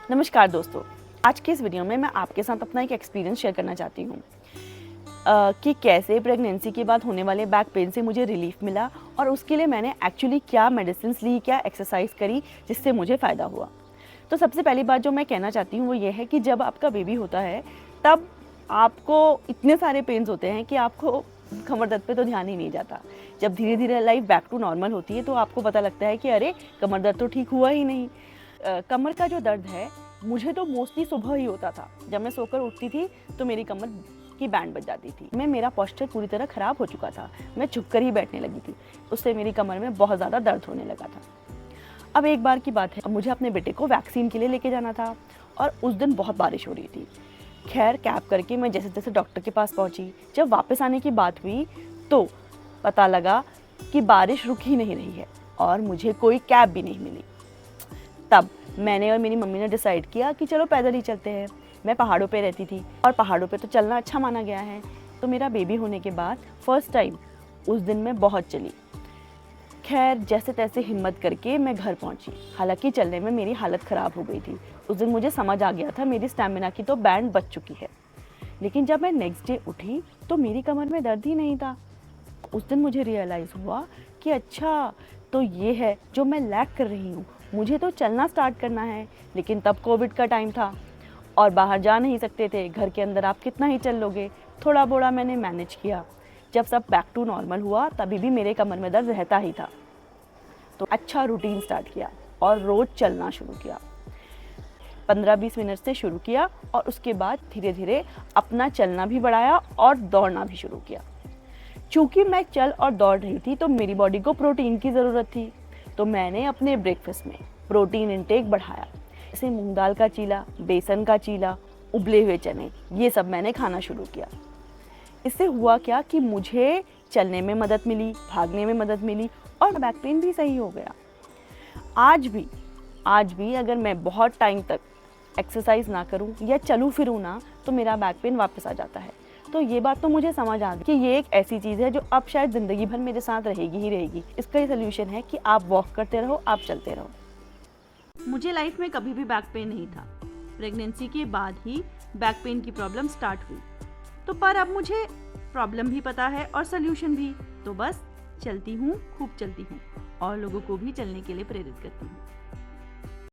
नमस्कार दोस्तों, आज के इस वीडियो में मैं आपके साथ अपना एक एक्सपीरियंस शेयर करना चाहती हूँ कि कैसे प्रेगनेंसी के बाद होने वाले बैक पेन से मुझे रिलीफ मिला और उसके लिए मैंने एक्चुअली क्या मेडिसिन ली, क्या एक्सरसाइज करी जिससे मुझे फ़ायदा हुआ। तो सबसे पहली बात जो मैं कहना चाहती हूँ वो ये है कि जब आपका बेबी होता है तब आपको इतने सारे पेन्स होते हैं कि आपको कमर दर्द पे तो ध्यान ही नहीं जाता। जब धीरे धीरे लाइफ बैक टू नॉर्मल होती है तो आपको पता लगता है कि अरे कमर दर्द तो ठीक हुआ ही नहीं। कमर का जो दर्द है मुझे तो मोस्टली सुबह ही होता था। जब मैं सोकर उठती थी तो मेरी कमर की बैंड बज जाती थी। मेरा पोस्चर पूरी तरह ख़राब हो चुका था, मैं झुककर ही बैठने लगी थी। उससे मेरी कमर में बहुत ज़्यादा दर्द होने लगा था। अब एक बार की बात है, मुझे अपने बेटे को वैक्सीन के लिए लेके जाना था और उस दिन बहुत बारिश हो रही थी। खैर कैब करके मैं जैसे जैसे डॉक्टर के पास पहुंची, जब वापस आने की बात हुई तो पता लगा कि बारिश रुक ही नहीं रही है और मुझे कोई कैब भी नहीं मिली। तब मैंने और मेरी मम्मी ने डिसाइड किया कि चलो पैदल ही चलते हैं। मैं पहाड़ों पे रहती थी और पहाड़ों पे तो चलना अच्छा माना गया है। तो मेरा बेबी होने के बाद फर्स्ट टाइम उस दिन मैं बहुत चली। खैर जैसे तैसे हिम्मत करके मैं घर पहुंची। हालांकि चलने में मेरी हालत ख़राब हो गई थी। उस दिन मुझे समझ आ गया था मेरी स्टैमिना की तो बैंड बच चुकी है। लेकिन जब मैं नेक्स्ट डे उठी तो मेरी कमर में दर्द ही नहीं था। उस दिन मुझे रियलाइज़ हुआ कि अच्छा तो ये है जो मैं लैक कर रही हूँ। मुझे तो चलना स्टार्ट करना है। लेकिन तब कोविड का टाइम था और बाहर जा नहीं सकते थे। घर के अंदर आप कितना ही चल लोगे। थोड़ा बोड़ा मैंने मैनेज किया। जब सब बैक टू नॉर्मल हुआ तभी भी मेरे कमर में दर्द रहता ही था। तो अच्छा रूटीन स्टार्ट किया और रोज़ चलना शुरू किया। 15-20 मिनट से शुरू किया और उसके बाद धीरे धीरे अपना चलना भी बढ़ाया और दौड़ना भी शुरू किया। चूँकि मैं चल और दौड़ रही थी तो मेरी बॉडी को प्रोटीन की ज़रूरत थी। तो मैंने अपने ब्रेकफास्ट में प्रोटीन इंटेक बढ़ाया। जैसे मूंग दाल का चीला, बेसन का चीला, उबले हुए चने, ये सब मैंने खाना शुरू किया। इससे हुआ क्या कि मुझे चलने में मदद मिली, भागने में मदद मिली और बैक पेन भी सही हो गया। आज भी अगर मैं बहुत टाइम तक एक्सरसाइज ना करूं या चलूं फिरूं ना तो मेरा बैक पेन वापस आ जाता है। तो ये बात तो मुझे समझ आ गई कि ये एक ऐसी चीज़ है जो अब शायद ज़िंदगी भर मेरे साथ रहेगी ही रहेगी। इसका ये सोल्यूशन है कि आप वॉक करते रहो, आप चलते रहो। मुझे लाइफ में कभी भी बैक पेन नहीं था। प्रेगनेंसी के बाद ही बैक पेन की प्रॉब्लम स्टार्ट हुई। तो पर अब मुझे प्रॉब्लम भी पता है और सोल्यूशन भी। तो बस चलती हूँ, खूब चलती हूँ और लोगों को भी चलने के लिए प्रेरित करती हूँ।